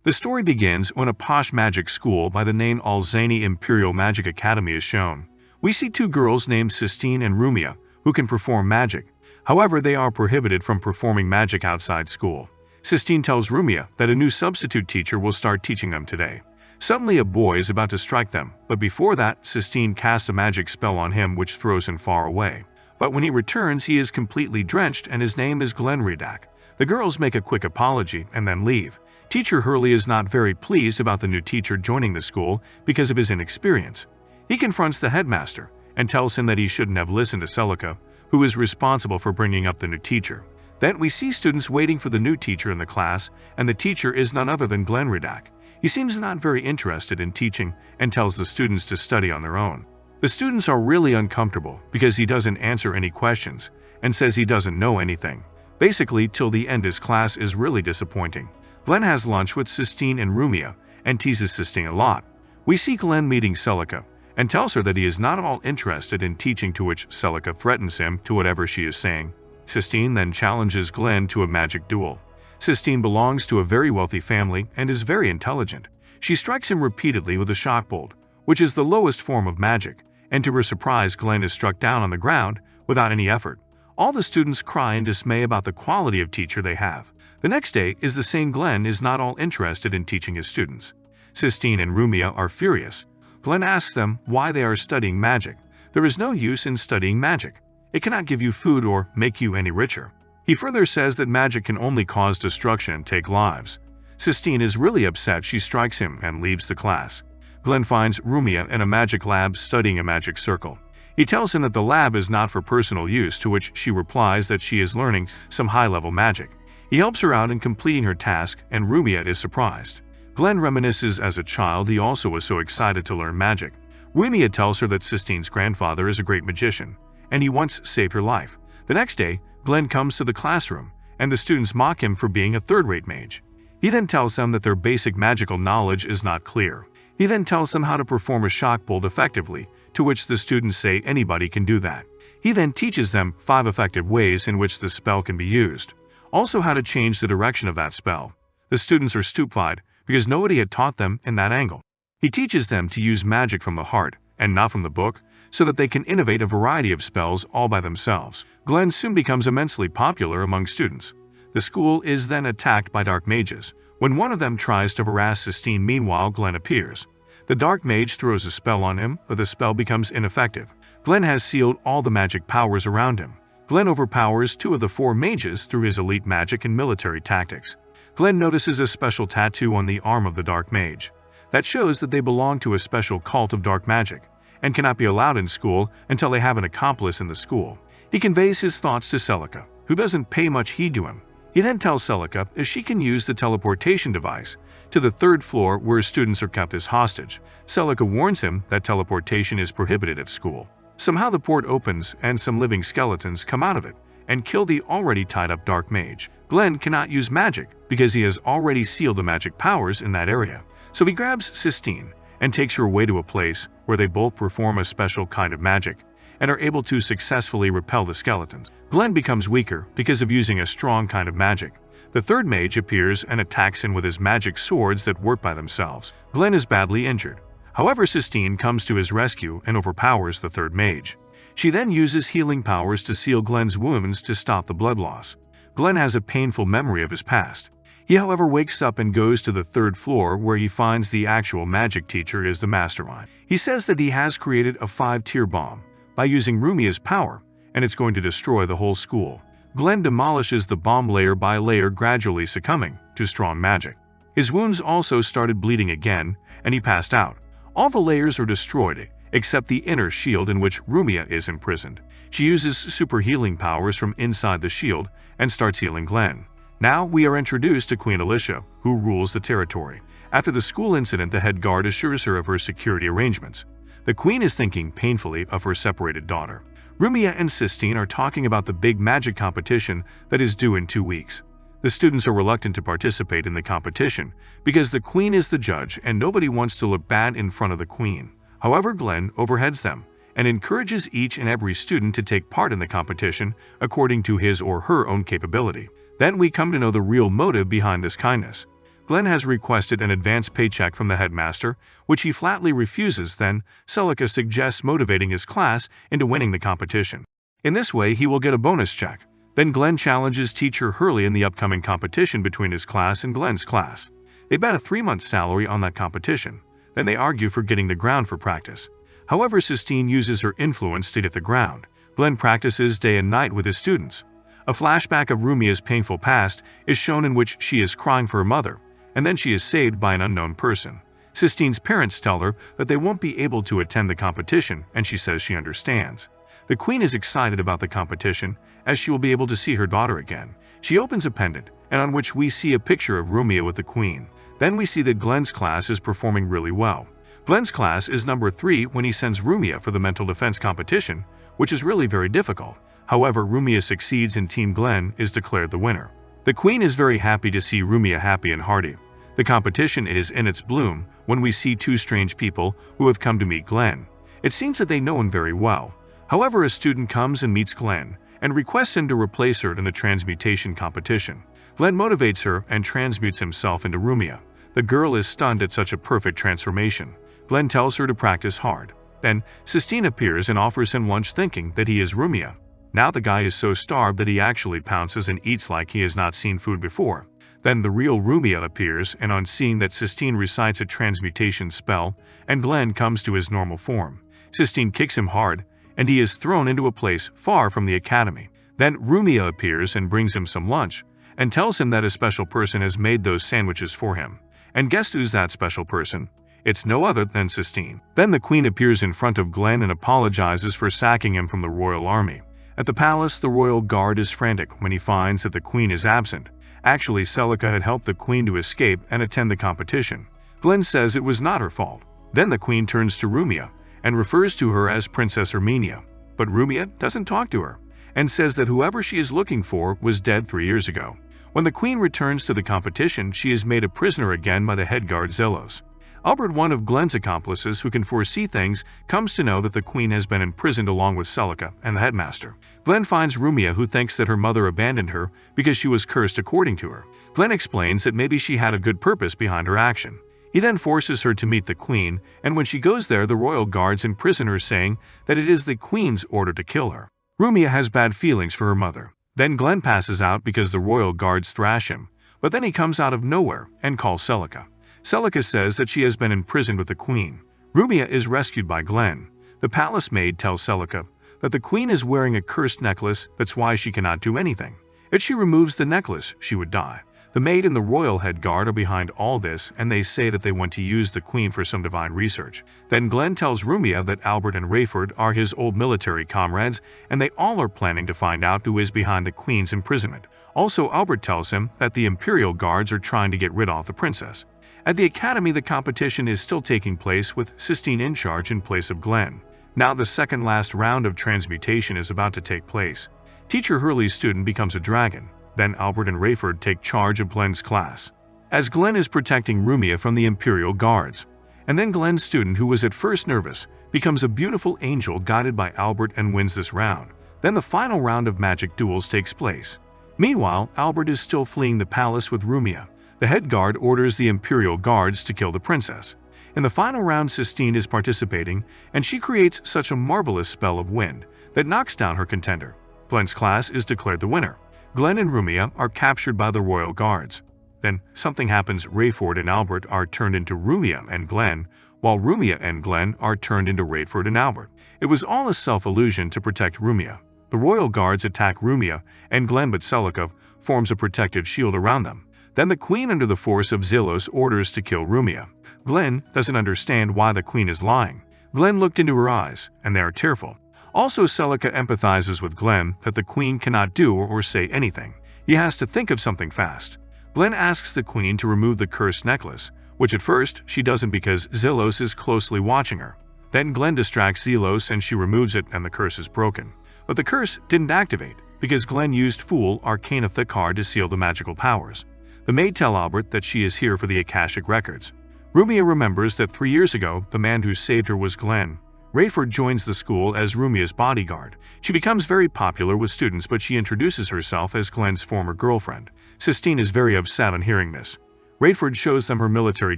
The story begins when a posh magic school by the name Alzano Imperial Magic Academy is shown. We see two girls named Sistine and Rumia who can perform magic. However, they are prohibited from performing magic outside school. Sistine tells Rumia that a new substitute teacher will start teaching them today. Suddenly, a boy is about to strike them, but before that, Sistine casts a magic spell on him which throws him far away. But when he returns, he is completely drenched and his name is Glenridak. The girls make a quick apology and then leave. Teacher Hurley is not very pleased about the new teacher joining the school because of his inexperience. He confronts the headmaster and tells him that he shouldn't have listened to Celica, who is responsible for bringing up the new teacher. Then we see students waiting for the new teacher in the class, and the teacher is none other than Glenridak. He seems not very interested in teaching and tells the students to study on their own. The students are really uncomfortable because he doesn't answer any questions and says he doesn't know anything. Basically, till the end his class is really disappointing. Glen has lunch with Sistine and Rumia and teases Sistine a lot. We see Glen meeting Celica and tells her that he is not at all interested in teaching, to which Celica threatens him to whatever she is saying. Sistine then challenges Glen to a magic duel. Sistine belongs to a very wealthy family and is very intelligent. She strikes him repeatedly with a shock bolt, which is the lowest form of magic, and to her surprise Glen is struck down on the ground without any effort. All the students cry in dismay about the quality of teacher they have. The next day is the same. Glen is not all interested in teaching his students. Sistine and Rumia are furious. Glen asks them why they are studying magic. There is no use in studying magic. It cannot give you food or make you any richer. He further says that magic can only cause destruction and take lives. Sistine is really upset. She strikes him and leaves the class. Glen finds Rumia in a magic lab studying a magic circle. He tells him that the lab is not for personal use, to which she replies that she is learning some high-level magic. He helps her out in completing her task, and Rumia is surprised. Glen reminisces as a child he also was so excited to learn magic. Rumia tells her that Sistine's grandfather is a great magician, and he once saved her life. The next day, Glen comes to the classroom, and the students mock him for being a third-rate mage. He then tells them that their basic magical knowledge is not clear. He then tells them how to perform a shock bolt effectively, to which the students say anybody can do that. He then teaches them 5 effective ways in which the spell can be used. Also how to change the direction of that spell. The students are stupefied because nobody had taught them in that angle. He teaches them to use magic from the heart and not from the book, so that they can innovate a variety of spells all by themselves. Glen soon becomes immensely popular among students. The school is then attacked by dark mages. When one of them tries to harass Sistine, meanwhile Glen appears. The dark mage throws a spell on him, but the spell becomes ineffective. Glen has sealed all the magic powers around him. Glen overpowers 2 of the 4 mages through his elite magic and military tactics. Glen notices a special tattoo on the arm of the dark mage. That shows that they belong to a special cult of dark magic, and cannot be allowed in school until they have an accomplice in the school. He conveys his thoughts to Celica, who doesn't pay much heed to him. He then tells Celica if she can use the teleportation device to the 3rd floor where students are kept as hostage. Celica warns him that teleportation is prohibited at school. Somehow the port opens and some living skeletons come out of it and kill the already tied-up dark mage. Glen cannot use magic because he has already sealed the magic powers in that area. So he grabs Sistine and takes her away to a place where they both perform a special kind of magic and are able to successfully repel the skeletons. Glen becomes weaker because of using a strong kind of magic. The 3rd mage appears and attacks him with his magic swords that work by themselves. Glen is badly injured. However, Sistine comes to his rescue and overpowers the 3rd mage. She then uses healing powers to seal Glen's wounds to stop the blood loss. Glen has a painful memory of his past. He, however, wakes up and goes to the 3rd floor where he finds the actual magic teacher is the mastermind. He says that he has created a 5-tier bomb by using Rumia's power, and it's going to destroy the whole school. Glen demolishes the bomb layer by layer, gradually succumbing to strong magic. His wounds also started bleeding again, and he passed out. All the layers are destroyed, except the inner shield in which Rumia is imprisoned. She uses super healing powers from inside the shield and starts healing Glen. Now we are introduced to Queen Alicia, who rules the territory. After the school incident, the head guard assures her of her security arrangements. The queen is thinking painfully of her separated daughter. Rumia and Sistine are talking about the big magic competition that is due in 2 weeks. The students are reluctant to participate in the competition because the queen is the judge and nobody wants to look bad in front of the queen. However, Glen overheads them and encourages each and every student to take part in the competition according to his or her own capability. Then we come to know the real motive behind this kindness. Glenn has requested an advance paycheck from the headmaster, which he flatly refuses. Then, Celica suggests motivating his class into winning the competition. In this way, he will get a bonus check. Then Glenn challenges teacher Hurley in the upcoming competition between his class and Glenn's class. They bet a 3-month salary on that competition. Then they argue for getting the ground for practice. However, Sistine uses her influence to get the ground. Glenn practices day and night with his students. A flashback of Rumia's painful past is shown in which she is crying for her mother, and then she is saved by an unknown person. Sistine's parents tell her that they won't be able to attend the competition, and she says she understands. The queen is excited about the competition, as she will be able to see her daughter again. She opens a pendant, and on which we see a picture of Rumia with the queen. Then we see that Glenn's class is performing really well. Glenn's class is number 3 when he sends Rumia for the mental defense competition, which is really very difficult. However, Rumia succeeds and Team Glenn is declared the winner. The queen is very happy to see Rumia happy and hearty. The competition is in its bloom when we see 2 strange people who have come to meet Glenn. It seems that they know him very well. However, a student comes and meets Glenn and requests him to replace her in the transmutation competition. Glenn motivates her and transmutes himself into Rumia. The girl is stunned at such a perfect transformation. Glenn tells her to practice hard. Then, Sistine appears and offers him lunch thinking that he is Rumia. Now the guy is so starved that he actually pounces and eats like he has not seen food before. Then the real Rumia appears, and on seeing that Sistine recites a transmutation spell, and Glenn comes to his normal form. Sistine kicks him hard, and he is thrown into a place far from the academy. Then Rumia appears and brings him some lunch, and tells him that a special person has made those sandwiches for him. And guess who's that special person? It's no other than Sistine. Then the queen appears in front of Glenn and apologizes for sacking him from the royal army. At the palace, the royal guard is frantic when he finds that the queen is absent. Actually, Celica had helped the queen to escape and attend the competition. Glenn says it was not her fault. Then the queen turns to Rumia and refers to her as Princess Armenia. But Rumia doesn't talk to her and says that whoever she is looking for was dead 3 years ago. When the queen returns to the competition, she is made a prisoner again by the head guard Zelos. Albert, one of Glenn's accomplices who can foresee things, comes to know that the queen has been imprisoned along with Celica and the headmaster. Glenn finds Rumia, who thinks that her mother abandoned her because she was cursed according to her. Glenn explains that maybe she had a good purpose behind her action. He then forces her to meet the queen, and when she goes there, the royal guards imprison her, saying that it is the queen's order to kill her. Rumia has bad feelings for her mother. Then Glenn passes out because the royal guards thrash him, but then he comes out of nowhere and calls Celica. Celica says that she has been imprisoned with the queen. Rumia is rescued by Glenn. The palace maid tells Celica that the queen is wearing a cursed necklace, that's why she cannot do anything. If she removes the necklace, she would die. The maid and the royal head guard are behind all this, and they say that they want to use the queen for some divine research. Then Glenn tells Rumia that Albert and Rayford are his old military comrades, and they all are planning to find out who is behind the queen's imprisonment. Also, Albert tells him that the imperial guards are trying to get rid of the princess. At the academy, the competition is still taking place with Sistine in charge in place of Glenn. Now the second last round of transmutation is about to take place. Teacher Hurley's student becomes a dragon. Then Albert and Rayford take charge of Glenn's class, as Glenn is protecting Rumia from the imperial guards. And then Glenn's student, who was at first nervous, becomes a beautiful angel guided by Albert and wins this round. Then the final round of magic duels takes place. Meanwhile, Albert is still fleeing the palace with Rumia. The head guard orders the imperial guards to kill the princess. In the final round, Sistine is participating, and she creates such a marvelous spell of wind that knocks down her contender. Glenn's class is declared the winner. Glenn and Rumia are captured by the royal guards. Then something happens. Rayford and Albert are turned into Rumia and Glenn, while Rumia and Glenn are turned into Rayford and Albert. It was all a self-illusion to protect Rumia. The royal guards attack Rumia and Glenn, but Celica forms a protective shield around them. Then the queen, under the force of Zelos, orders to kill Rumia. Glenn doesn't understand why the queen is lying. Glenn looked into her eyes, and they are tearful. Also, Celica empathizes with Glenn that the queen cannot do or say anything. He has to think of something fast. Glenn asks the queen to remove the cursed necklace, which at first she doesn't because Zelos is closely watching her. Then Glenn distracts Zelos and she removes it, and the curse is broken. But the curse didn't activate because Glenn used Fool Arcana Thick card to seal the magical powers. The maid tells Albert that she is here for the Akashic records. Rumia remembers that 3 years ago, the man who saved her was Glenn. Rayford joins the school as Rumia's bodyguard. She becomes very popular with students, but she introduces herself as Glenn's former girlfriend. Sistine is very upset on hearing this. Rayford shows them her military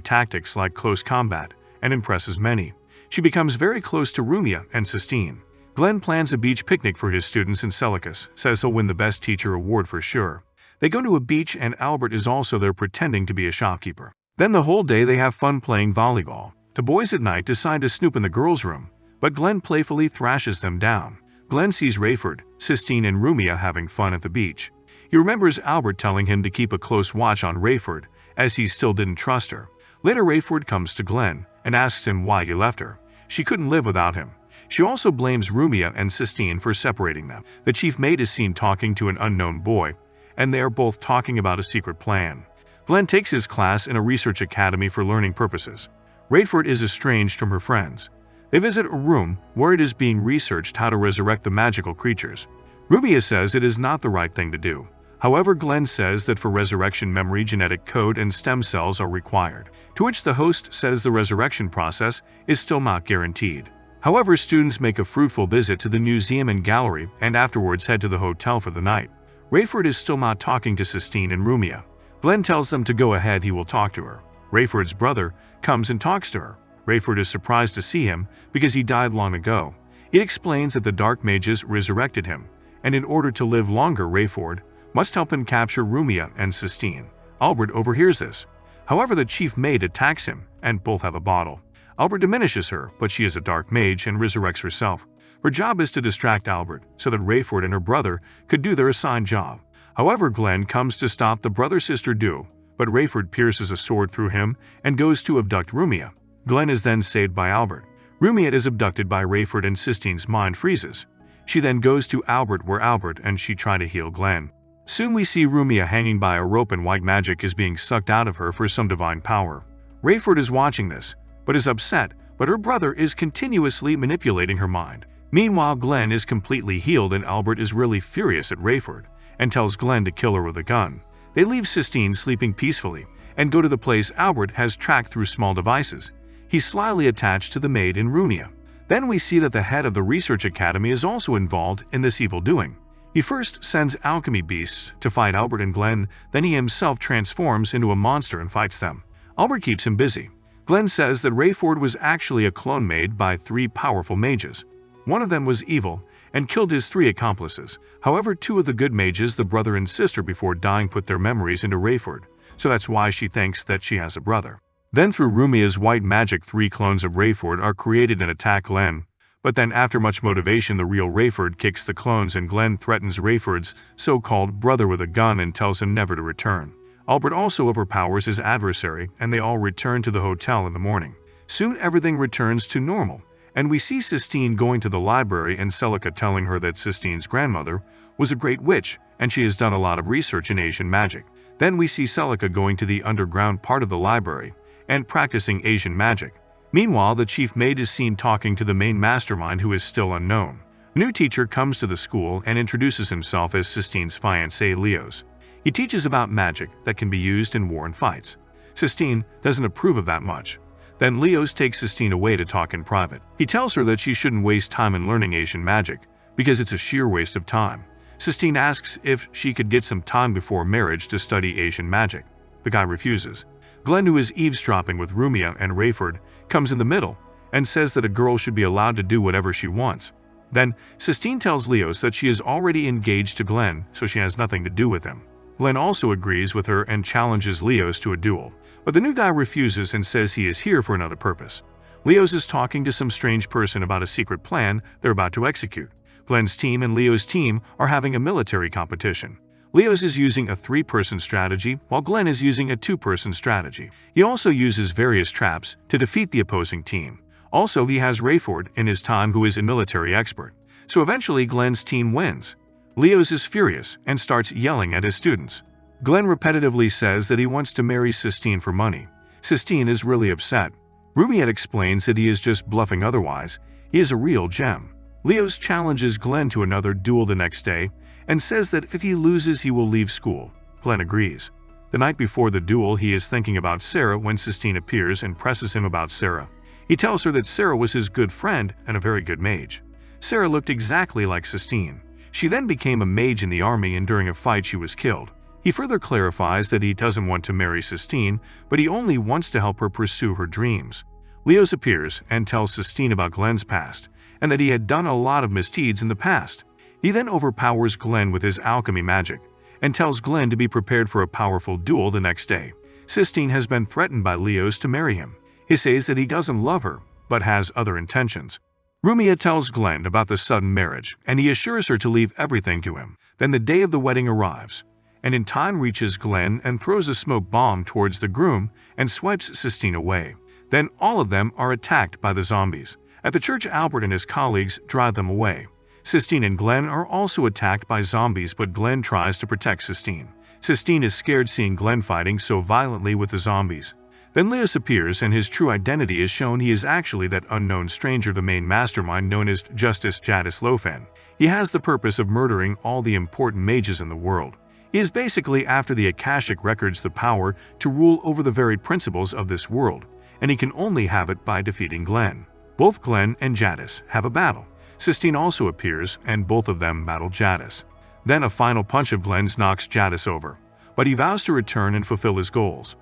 tactics like close combat and impresses many. She becomes very close to Rumia and Sistine. Glenn plans a beach picnic for his students in Seleucus, says he'll win the best teacher award for sure. They go to a beach and Albert is also there pretending to be a shopkeeper. Then the whole day they have fun playing volleyball. The boys at night decide to snoop in the girls' room, but Glenn playfully thrashes them down. Glenn sees Rayford, Sistine and Rumia having fun at the beach. He remembers Albert telling him to keep a close watch on Rayford, as he still didn't trust her. Later Rayford comes to Glenn and asks him why he left her. She couldn't live without him. She also blames Rumia and Sistine for separating them. The chief maid is seen talking to an unknown boy, and they are both talking about a secret plan. Glenn takes his class in a research academy for learning purposes. Rayford is estranged from her friends. They visit a room where it is being researched how to resurrect the magical creatures. Rumia says it is not the right thing to do. However, Glenn says that for resurrection memory, genetic code and stem cells are required, to which the host says the resurrection process is still not guaranteed. However, students make a fruitful visit to the museum and gallery and afterwards head to the hotel for the night. Rayford is still not talking to Sistine and Rumia. Glenn tells them to go ahead, he will talk to her. Rayford's brother comes and talks to her. Rayford is surprised to see him because he died long ago. He explains that the dark mages resurrected him, and in order to live longer, Rayford must help him capture Rumia and Sistine. Albert overhears this. However, the chief maid attacks him, and both have a bottle. Albert diminishes her, but she is a dark mage and resurrects herself. Her job is to distract Albert, so that Rayford and her brother could do their assigned job. However, Glenn comes to stop the brother-sister duo, but Rayford pierces a sword through him and goes to abduct Rumia. Glenn is then saved by Albert. Rumia is abducted by Rayford and Sistine's mind freezes. She then goes to Albert where Albert and she try to heal Glenn. Soon we see Rumia hanging by a rope and white magic is being sucked out of her for some divine power. Rayford is watching this, but is upset, but her brother is continuously manipulating her mind. Meanwhile, Glenn is completely healed and Albert is really furious at Rayford and tells Glenn to kill her with a gun. They leave Sistine sleeping peacefully and go to the place Albert has tracked through small devices. He's slyly attached to the maid in Rumia. Then we see that the head of the research academy is also involved in this evil doing. He first sends alchemy beasts to fight Albert and Glenn, then he himself transforms into a monster and fights them. Albert keeps him busy. Glenn says that Rayford was actually a clone made by 3 powerful mages. One of them was evil and killed his 3 accomplices. However, 2 of the good mages, the brother and sister, before dying put their memories into Rayford, so that's why she thinks that she has a brother. Then through Rumia's white magic, 3 clones of Rayford are created and attack Glenn. But then after much motivation, the real Rayford kicks the clones and Glenn threatens Rayford's so-called brother with a gun and tells him never to return. Albert also overpowers his adversary and they all return to the hotel in the morning. Soon everything returns to normal, and we see Sistine going to the library and Celica telling her that Sistine's grandmother was a great witch and she has done a lot of research in Asian magic. Then we see Celica going to the underground part of the library and practicing Asian magic. Meanwhile, the chief maid is seen talking to the main mastermind who is still unknown. A new teacher comes to the school and introduces himself as Sistine's fiancé, Leos. He teaches about magic that can be used in war and fights. Sistine doesn't approve of that much. Then Leos takes Sistine away to talk in private. He tells her that she shouldn't waste time in learning Asian magic because it's a sheer waste of time. Sistine asks if she could get some time before marriage to study Asian magic. The guy refuses. Glenn, who is eavesdropping with Rumia and Rayford, comes in the middle and says that a girl should be allowed to do whatever she wants. Then Sistine tells Leos that she is already engaged to Glenn, so she has nothing to do with him. Glenn also agrees with her and challenges Leos to a duel, but the new guy refuses and says he is here for another purpose. Leos is talking to some strange person about a secret plan they're about to execute. Glenn's team and Leo's team are having a military competition. Leos is using a 3-person strategy, while Glenn is using a 2-person strategy. He also uses various traps to defeat the opposing team. Also, he has Rayford in his time, who is a military expert. So eventually Glenn's team wins. Leos is furious and starts yelling at his students. Glenn repetitively says that he wants to marry Sistine for money. Sistine is really upset. Rumia explains that he is just bluffing, otherwise he is a real gem. Leos challenges Glenn to another duel the next day and says that if he loses he will leave school. Glenn agrees. The night before the duel, he is thinking about Sarah when Sistine appears and presses him about Sarah. He tells her that Sarah was his good friend and a very good mage. Sarah looked exactly like Sistine. She then became a mage in the army and during a fight she was killed. He further clarifies that he doesn't want to marry Sistine, but he only wants to help her pursue her dreams. Leos appears and tells Sistine about Glenn's past, and that he had done a lot of misdeeds in the past. He then overpowers Glenn with his alchemy magic, and tells Glenn to be prepared for a powerful duel the next day. Sistine has been threatened by Leos to marry him. He says that he doesn't love her, but has other intentions. Rumia tells Glenn about the sudden marriage, and he assures her to leave everything to him. Then the day of the wedding arrives, and in time reaches Glenn and throws a smoke bomb towards the groom and swipes Sistine away. Then all of them are attacked by the zombies. At the church, Albert and his colleagues drive them away. Sistine and Glenn are also attacked by zombies, but Glenn tries to protect Sistine. Sistine is scared seeing Glenn fighting so violently with the zombies. Then Leos appears and his true identity is shown. He is actually that unknown stranger, the main mastermind known as Justice Jadis Lofan. He has the purpose of murdering all the important mages in the world. He is basically after the Akashic records, the power to rule over the varied principles of this world, and he can only have it by defeating Glenn. Both Glenn and Jadis have a battle. Sistine also appears, and both of them battle Jadis. Then a final punch of Glenn's knocks Jadis over, but he vows to return and fulfill his goals.